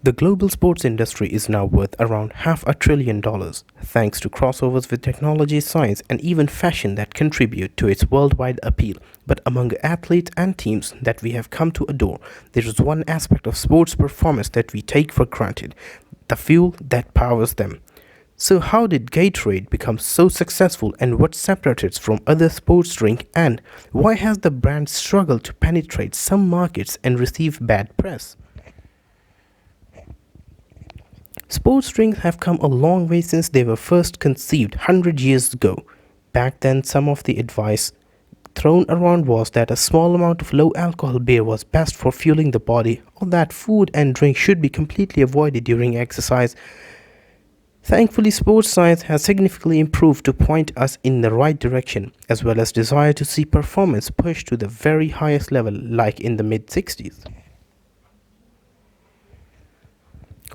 The global sports industry is now worth around $500 billion, thanks to crossovers with technology, science, and even fashion that contribute to its worldwide appeal. But among athletes and teams that we have come to adore, there is one aspect of sports performance that we take for granted: the fuel that powers them. So, how did Gatorade become so successful, and what separates it from other sports drinks, and why has the brand struggled to penetrate some markets and receive bad press? Sports drinks have come a long way since they were first conceived 100 years ago. Back then, some of the advice thrown around was that a small amount of low alcohol beer was best for fueling the body, or that food and drink should be completely avoided during exercise. Thankfully, sports science has significantly improved to point us in the right direction, as well as desire to see performance pushed to the very highest level, like in the mid 60s.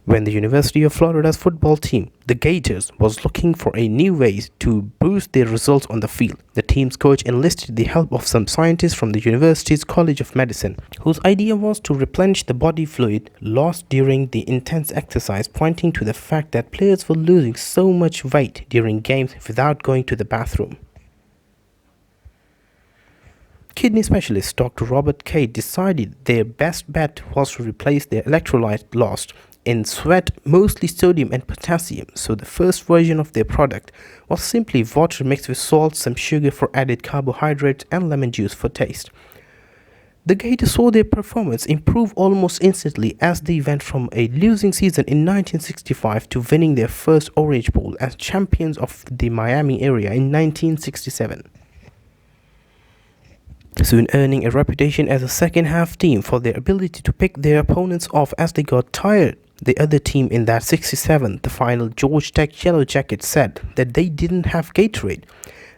When the University of Florida's football team, the Gators, was looking for a new way to boost their results on the field, the team's coach enlisted the help of some scientists from the university's College of Medicine, whose idea was to replenish the body fluid lost during the intense exercise, pointing to the fact that players were losing so much weight during games without going to the bathroom. Kidney specialist Dr. Robert Cade decided their best bet was to replace their electrolyte lost in sweat, mostly sodium and potassium, so the first version of their product was simply water mixed with salt, some sugar for added carbohydrates, and lemon juice for taste. The Gators saw their performance improve almost instantly as they went from a losing season in 1965 to winning their first Orange Bowl as champions of the Miami area in 1967. Soon earning a reputation as a second-half team for their ability to pick their opponents off as they got tired. The other team in that 67, the final Georgia Tech Yellow Jackets, said that they didn't have Gatorade.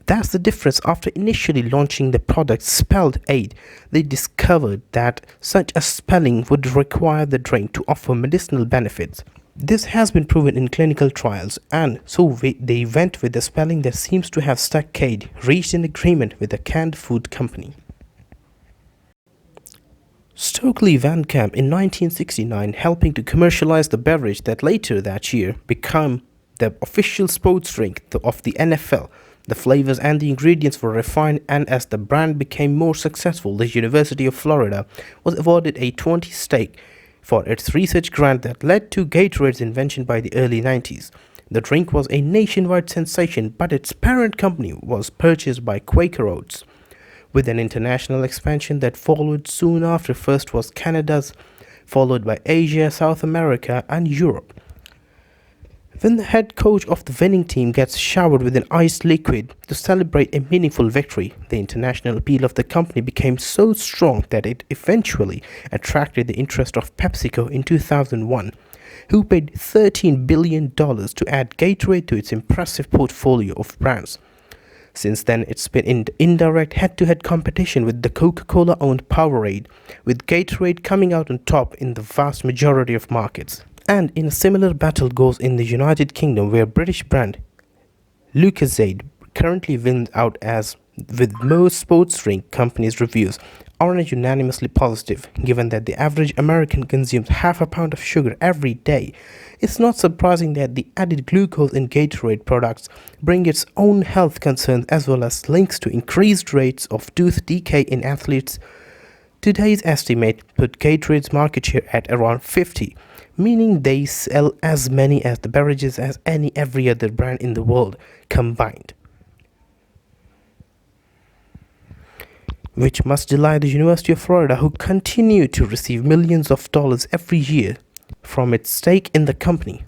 That's the difference. After initially launching the product spelled aid, they discovered that such a spelling would require the drink to offer medicinal benefits. This has been proven in clinical trials, and so they went with the spelling that seems to have stuck. Cade reached an agreement with a canned food company, Stokely Van Camp, in 1969, helping to commercialize the beverage that later that year became the official sports drink of the NFL. The flavors and the ingredients were refined, and as the brand became more successful, the University of Florida was awarded a 20 stake for its research grant that led to Gatorade's invention by the early 90s. The drink was a nationwide sensation, but its parent company was purchased by Quaker Oats, with an international expansion that followed soon after. First was Canada's, followed by Asia, South America, and Europe. When the head coach of the winning team gets showered with an iced liquid to celebrate a meaningful victory, the international appeal of the company became so strong that it eventually attracted the interest of PepsiCo in 2001, who paid $13 billion to add Gatorade to its impressive portfolio of brands. Since then, it's been in indirect head-to-head competition with the Coca-Cola-owned Powerade, with Gatorade coming out on top in the vast majority of markets. And in a similar battle goes in the United Kingdom, where British brand Lucozade currently wins out, as with most sports drink companies' reviews aren't unanimously positive, given that the average American consumes half a pound of sugar every day. It's not surprising that the added glucose in Gatorade products bring its own health concerns, as well as links to increased rates of tooth decay in athletes. Today's estimate put Gatorade's market share at around 50, meaning they sell as many as the beverages as every other brand in the world combined, which must delight the University of Florida, who continue to receive millions of dollars every year from its stake in the company.